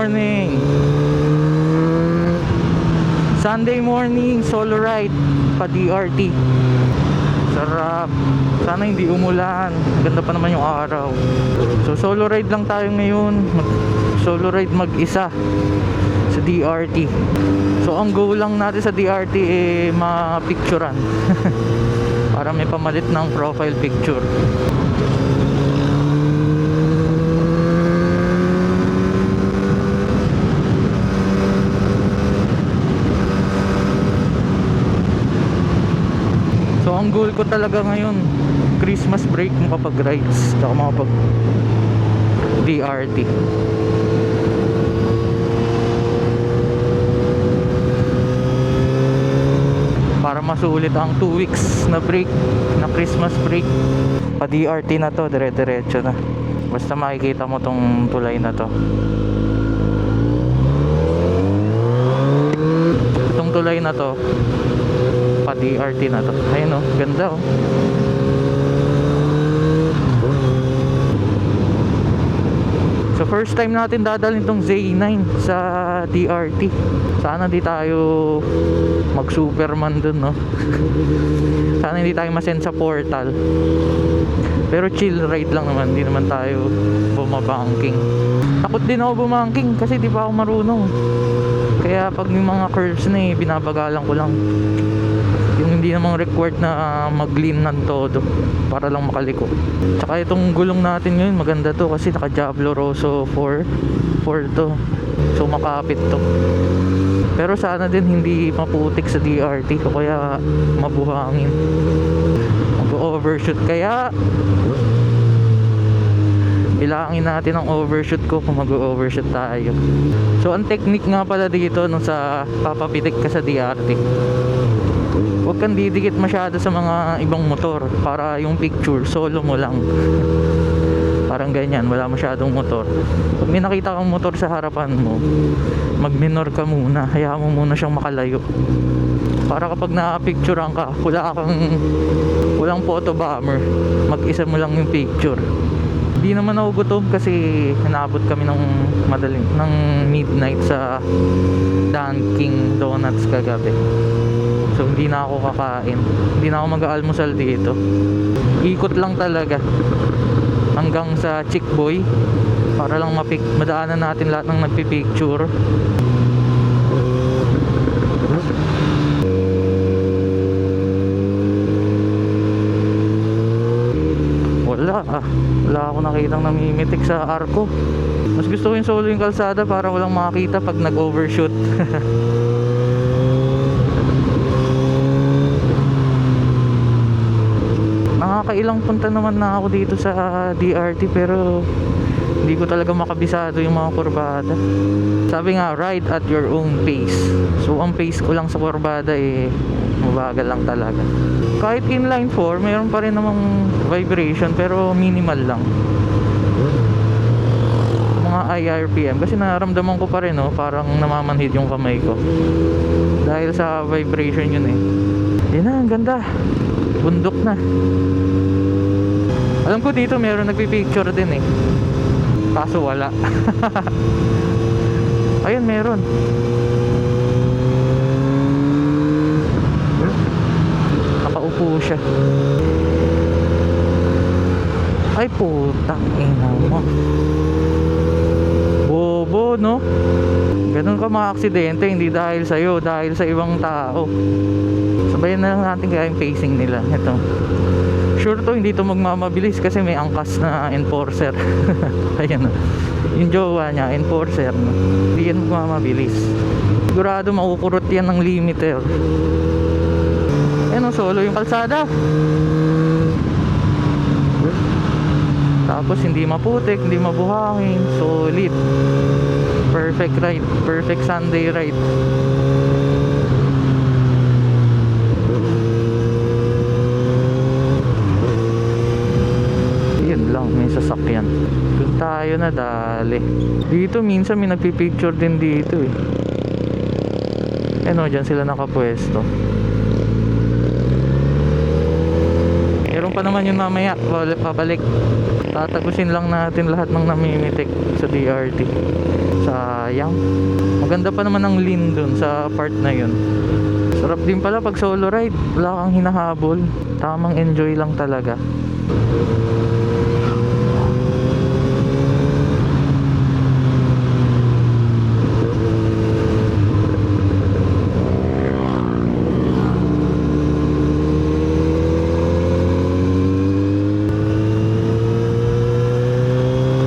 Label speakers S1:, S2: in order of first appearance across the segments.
S1: morning. Sunday morning, solo ride pa DRT. Sarap. Sana hindi umulan. Ganda pa naman yung araw. So solo ride lang tayo ngayon. Solo ride mag-isa sa DRT. So ang goal lang natin sa DRT ma-picturean. Para may pamalit ng profile picture. So ang goal ko talaga ngayon, Christmas break makapag-rides, saka makapag DRT. Para masulit ang 2 weeks na break, na Christmas break. Pa DRT na to, dire-diretso na. Basta makikita mo tong tulay na to. Itong tulay na to, pa DRT na to. Ayun oh, ganda oh. So first time natin dadalhin tong Z9 sa DRT. Sana di tayo mag Superman dun, no? Sana hindi tayo masend sa portal. Pero chill ride lang naman, hindi naman tayo bumabanking. Takot din ako bumanking kasi di pa ako marunong. Kaya pag yung mga curves na binabagalan ko lang. Yung hindi namang required na mag-lean ng todo para lang makaliko. Tsaka itong gulong natin ngayon maganda to kasi naka Diablo Rosso 4 to. So makapit to. Pero sana din hindi maputik sa DRT o kaya mabuhangin. Mag-overshoot kaya bilangin natin ang overshoot ko kung mag-overshoot tayo. So ang technique nga pala dito nung sa papapitik ka sa DRT, huwag kang didikit masyado sa mga ibang motor para yung picture solo mo lang. Parang ganyan, wala masyadong motor. Pag may nakita kang motor sa harapan mo, mag-minor ka muna, hayaan mo muna siyang makalayo. Para kapag na-picturean ka, walang photo bomber, mag-isa mo lang yung picture. Hindi naman ako gutom kasi naabot kami ng midnight sa Dunkin Donuts kagabi. So hindi na ako kakain, hindi na ako mag-aalmusal dito. Ikot lang talaga hanggang sa Chick Boy para lang madaanan natin lahat ng nagpipicture. Wala ako nakitang namimitik sa arko. Mas gusto ko yung solo yung kalsada para walang makakita pag nag-overshoot. Nakakailang punta naman na ako dito sa DRT pero hindi ko talaga makabisado yung mga kurbada. Sabi nga, ride at your own pace. So ang pace ko lang sa kurbada mabagal lang talaga. Kahit inline 4, mayroon pa rin namang vibration pero minimal lang. Mga IRPM kasi nararamdaman ko pa rin parang namamanhid yung kamay ko. Dahil sa vibration yun Yan na, ang ganda. Bundok na. Alam ko dito meron nagpipicture din kaso wala. Ayun, meron. Nakaupo siya. Ay putang ina mo. Bobo, no? Ganun ka mga-aksidente, hindi dahil sa'yo, dahil sa ibang tao. Sabayan na lang natin kaya yung pacing nila. Ito. Sure to, hindi to magmamabilis kasi may angkas na enforcer. Ayan na. Yung jowa niya, enforcer. No? Hindi yan magmamabilis. Sigurado makukurot yan ng limiter. Ayan o, solo yung kalsada. Tapos hindi maputik, hindi mabuhangin. Solid. Perfect ride. Perfect Sunday ride. Yun lang, may sasakyan. Doon tayo na dali. Dito minsan may nagpipicture din dito dyan sila nakapwesto. Meron pa naman yun mamaya, pabalik. Tatagusin lang natin lahat ng namimitik sa DRT. Sayang. Maganda pa naman ang lean dun sa part na yun. Sarap din pala pag solo ride, wala kang hinahabol, tamang enjoy lang talaga.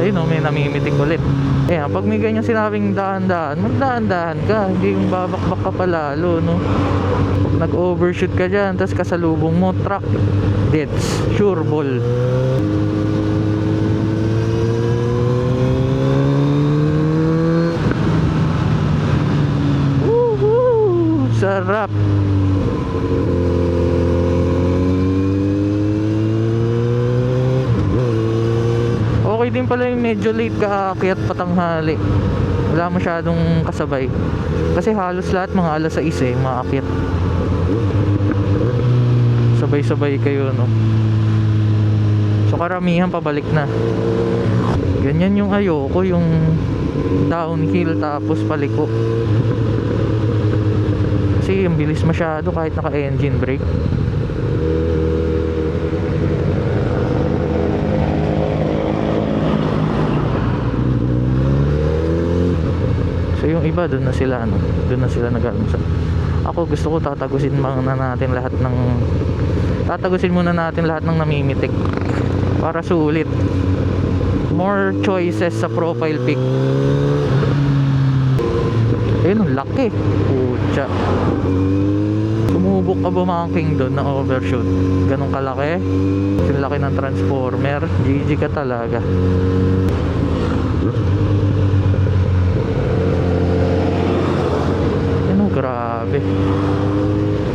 S1: Ayun o, may namimitik ulit. Pag may ganyan sinabing daan-daan, magdaan-daan ka, hindi yung babakbak ka pa lalo, no? Pag nag-overshoot ka dyan, tapos kasalubong mo truck, deads, sure ball. Woohoo! Sarap! Okay din pala yung medyo late ka aakyat patanghali. Wala masyadong kasabay. Kasi halos lahat mga alas 6 maakyat. Sabay-sabay kayo, no? So karamihan pabalik na. Ganyan yung ayoko, yung downhill tapos paliko. Kasi ang bilis masyado kahit naka-engine brake. So yung iba doon na sila nag-almusal. Ako gusto ko tatagusin muna natin lahat ng namimitik para sulit. More choices sa profile pic. Ayun, laki. Pucha. Sumubok ka bumangking doon na overshoot. Ganun kalaki. Yung laki ng transformer. GG ka talaga. Grabe.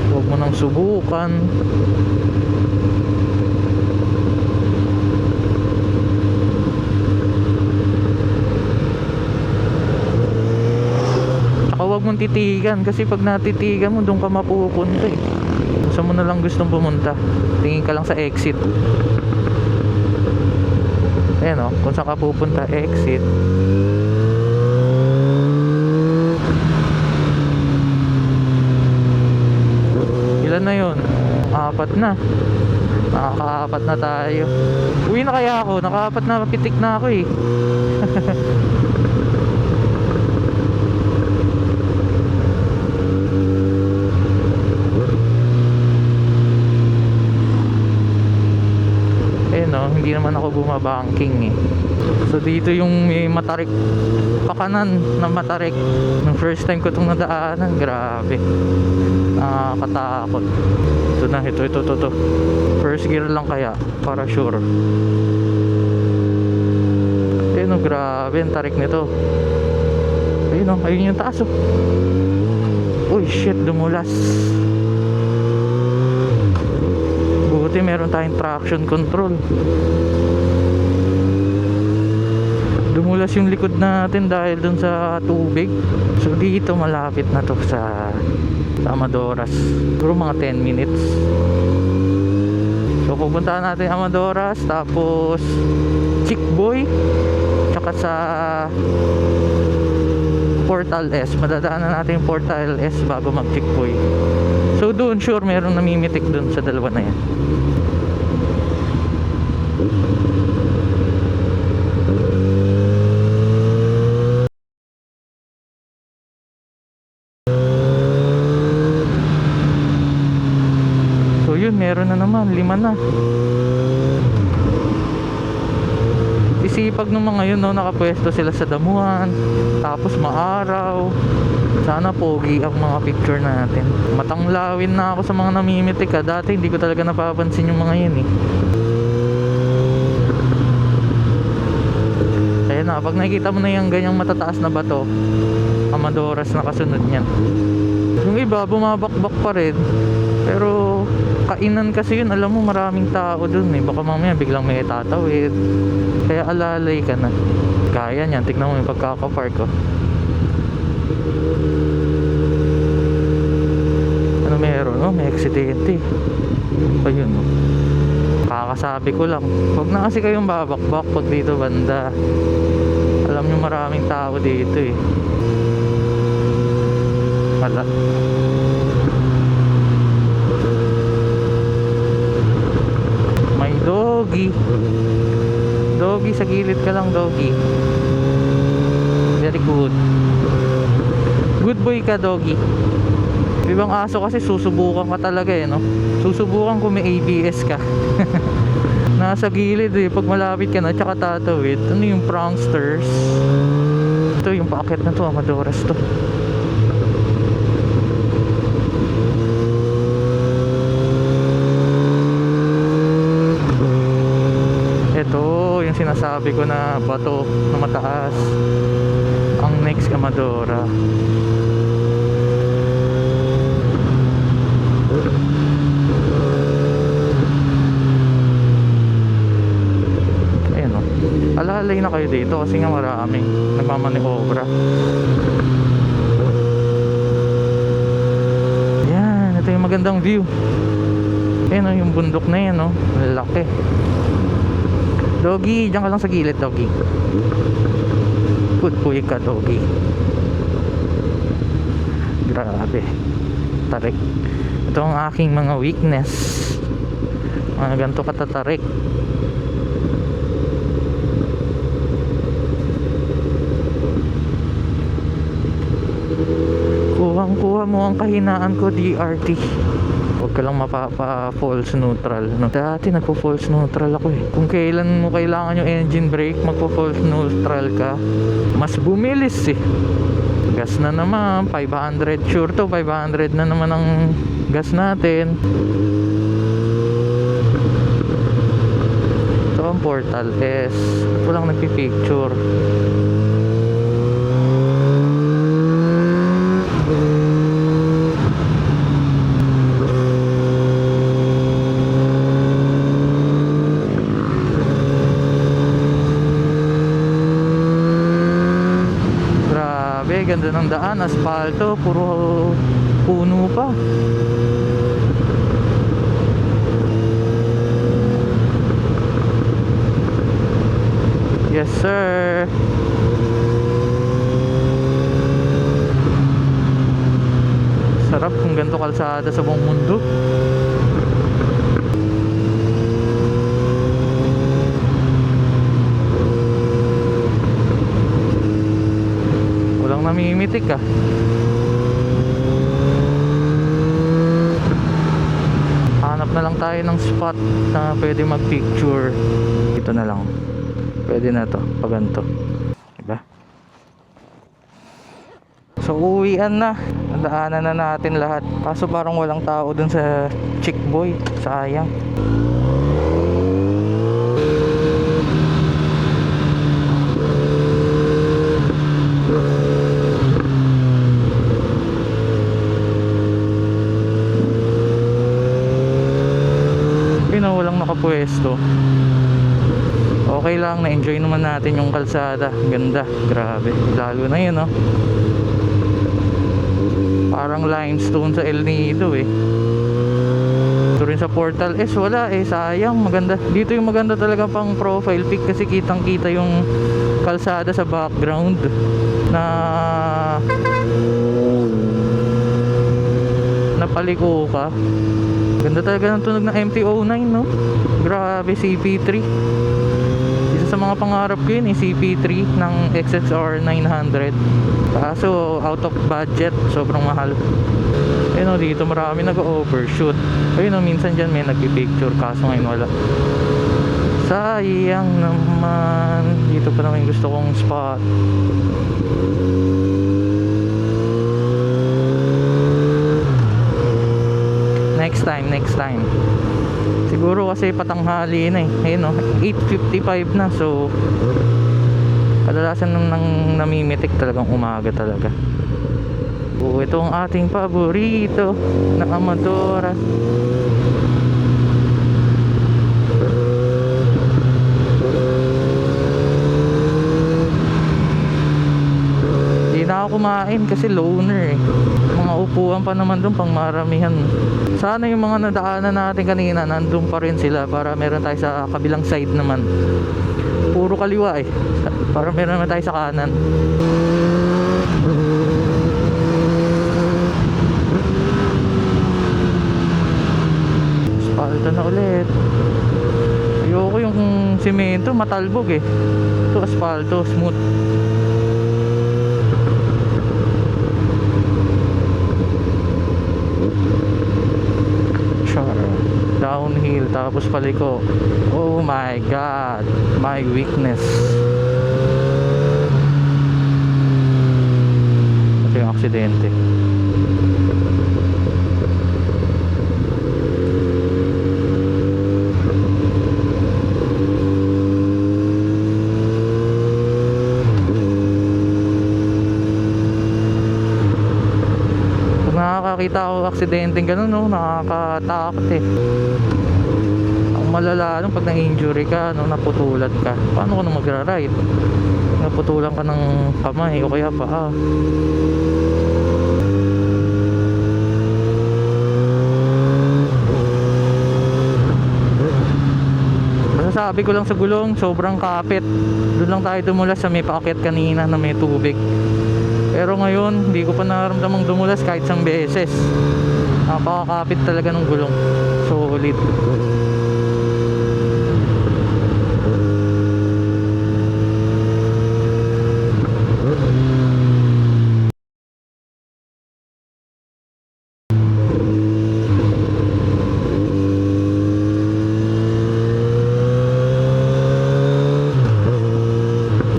S1: Huwag mo nang subukan. Tsaka huwag mong titigan, kasi pag natitigan mo doon ka mapupunta eh. Saan mo na lang gustong pumunta, tingin ka lang sa exit. Ayan o, kung saan ka pupunta, exit. Ilan na yun? 4 na. Nakaka-4 na tayo. Uwi na kaya ako? Naka-4 na pitik na ako eh. No, hindi naman ako bumabangking eh. So dito yung may matarik pakanan na matarik. Nung first time ko itong nadaanan, grabe, nakakatakot. Ito na, ito first gear lang kaya para sure. Ayun, grabe ang tarik nito. Ayun, ayun yung taas oh. Uy shit, dumulas. Buti meron tayong traction control. Dumulas yung likod natin dahil dun sa tubig. So dito malapit na to sa Amadoras. Siguro mga 10 minutes. So pupuntahan natin Amadoras, tapos Chickboy, tsaka sa Portal S. Madadaanan natin yung Portal S bago mag Chickboy. So doon sure merong namimitik doon sa dalawa na yan. So yun, meron na naman, 5 na. Isipag ng mga yun, no, nakapwesto sila sa damuhan, tapos maaraw. Sana pogi ang mga picture natin. Matanglawin na ako sa mga namimitik ha. Dati hindi ko talaga napapansin yung mga yun eh. Kaya na, pag nakikita mo na yung ganyang matataas na bato, Amadoras na kasunod niyan. Yung iba bumabakbak pa rin, pero kainan kasi yun, alam mo maraming tao dun eh. Baka mamaya biglang may tatawid, kaya alalay ka na. Kaya niyan, tignan mo yung pagkakapark ko. Ano meron? Oh, may aksidente. Ayun oh. Kakasabi ko lang, huwag na kasi kayong babakbak pag dito banda. Alam nyo maraming tao dito eh. Wala. May doggy. Doggy, sa gilid ka lang, doggy. Very good. Good boy ka, doggy. Ibang aso kasi susubukan ka talaga eh, no? Susubukan kung may ABS ka. Nasa gilid eh, pag malapit ka na tsaka tatawid. Ano yung pranksters? Ito yung paakyat na to, Amadoras to. Ito yung sinasabi ko na bato na mataas. Ang next Amadora. Alalay na kayo dito kasi nga maraming nagmamanihobra. Yan, ito yung magandang view. Ayan o, yung bundok na yan o, laki. Doggy, dyan ka lang sa gilid, doggy. Good boy ka, doggy. Grabe, tarik. Ito ang aking mga weakness. Mga ganito katatarik. Kuha mo ang kahinaan ko, DRT. Huwag ka lang mapapa-false neutral, no? Dati nagpo-false neutral ako eh. Kung kailan mo kailangan yung engine brake, magpo-false neutral ka, mas bumilis eh. Gas na naman, 500. Sure to, 500 na naman ang gas natin. Ito ang Portal S. Ito lang nagpipicture. Ganda ng daan, asfalto, puro puno pa. Yes sir. Sarap kung ganito kalsada sa buong mundo. Namimitik ah. Hanap na lang tayo ng spot na pwede mag picture. Ito na lang. Pwede na to pag ganito, diba? So uwian na. Daanan na natin lahat. Kaso parang walang tao dun sa Chick Boy. Sayang. Walang nakapwesto. Okay lang, na-enjoy naman natin yung kalsada. Ganda, grabe. Lalo na yun, no? Parang limestone sa El Nido eh. Ito rin sa Portal S, wala eh, sayang. Maganda. Dito yung maganda talaga pang profile pic kasi kitang kita yung kalsada sa background na napaliko ka. Ganda talaga ng tunog ng MT-09, no? Grabe, CP3. Isa sa mga pangarap ko yun, CP3 ng XXR 900. Kaso, out of budget, sobrang mahal. Ayun o, dito marami nag-overshoot. Ayun o, minsan dyan may nag-picture, kaso ngayon wala. Sayang naman. Dito pa naman yung gusto kong spot. Next time. Siguro kasi patanghali na eh. Ayun o, 8:55 na. So, kadalasan nang namimitik talagang umaga talaga. So, ito ang ating paborito na Amadora. Hindi na na ako kumain kasi loner eh. Mga upuan pa naman doon pang maramihan. Sana yung mga nadaanan natin kanina nandun pa rin sila para meron tayo sa kabilang side naman. Puro kaliwa eh, para meron naman tayo sa kanan. Aspalto na ulit. Ayoko yung simento matalbog eh. Ito aspalto, smooth. Downhill tapos paliko. Oh my god, my weakness. Ito yung aksidente. Nakakita ako aksidenteng ganun, no? Nakakatakot eh. Ang malala pag na-injury ka, no? Naputulan ka, paano ka na magra-ride? Naputulan ka ng kamay o kaya paa. Masasabi ko lang sa gulong, sobrang kapit. Doon lang tayo dumulas sa may paakyat kanina na may tubig. Pero ngayon, hindi ko pa nararamdamang dumulas kahit isang beses. Napakakapit talaga ng gulong. Solid.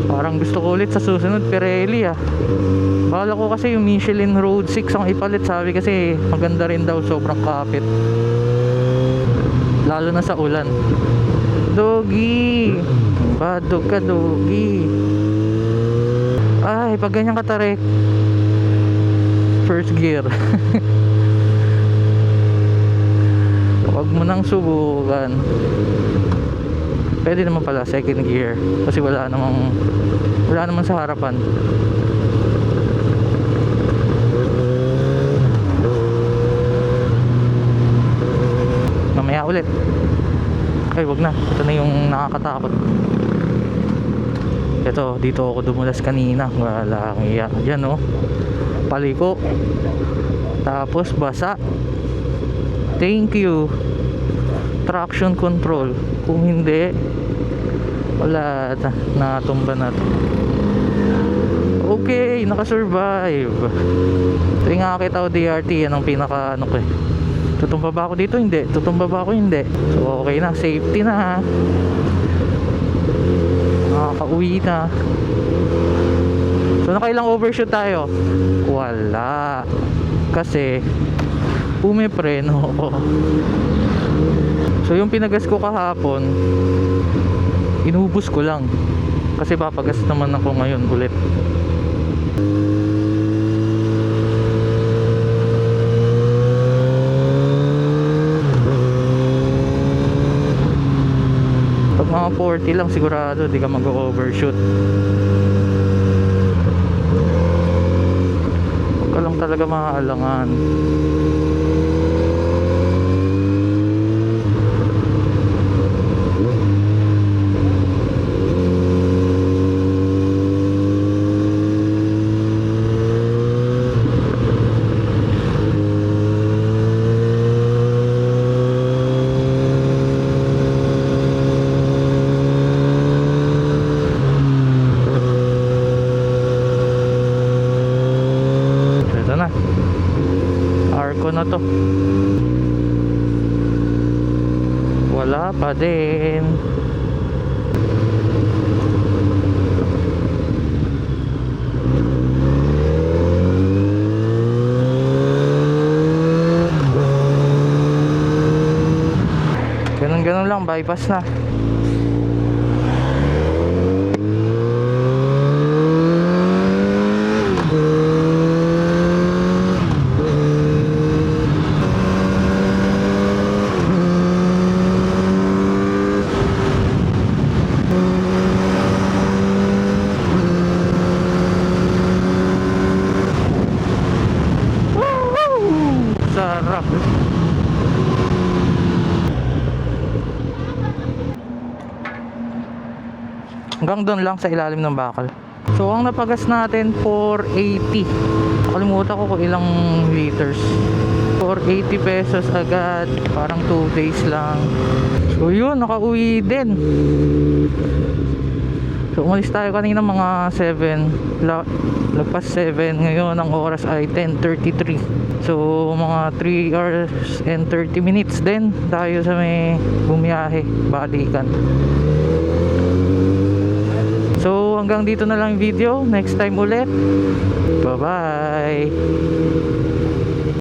S1: Parang gusto ko ulit sa susunod Pirelli ah. Bala ko kasi yung Michelin Road 6 ang ipalit, sabi kasi maganda rin daw, sobrang kapit. Lalo na sa ulan. Doggy! Badog ka, doggy. Ay, pag ganyan katarik, first gear. Huwag mo nang subukan. Pwede naman pala second gear kasi wala naman sa harapan. Mamaya ulit. Ay, wag na. Ito na yung nakakatakot. Ito, dito ako dumulas kanina. Wala kang iya. Yan oh. Paliko. Tapos basa. Thank you. Traction control. Kung hindi, wala na. Natumba na to. Okay, nakasurvive. Ito yung nakakita ko DRT. Yan ang pinaka ano ko eh. Tutumba ba ako dito? Hindi. Tutumba ba ako? Hindi. So okay na. Safety na ha. Nakakauwi na. So nakailang overshoot tayo? Wala. Kasi pumipreno ako. So yung pinagas ko kahapon, inubos ko lang. Kasi papagas naman ako ngayon ulit. Mga 40 lang sigurado di ka mag-overshoot. Huwag ka lang talaga maaalangan. Arco na to. Wala pa din. Ganun lang, bypass na. Hanggang doon lang sa ilalim ng bakal. So ang napagas natin 480. Nakalimutan ko kung ilang liters. 480 pesos agad, parang 2 days lang. So yun, nakauwi din. So umalis tayo kanina mga 7, lagpas 7. Ngayon ang oras ay 10:33. So mga 3 hours and 30 minutes din tayo sa may bumiyahe, balikan. So hanggang dito na lang yung video. Next time ulit. Bye bye.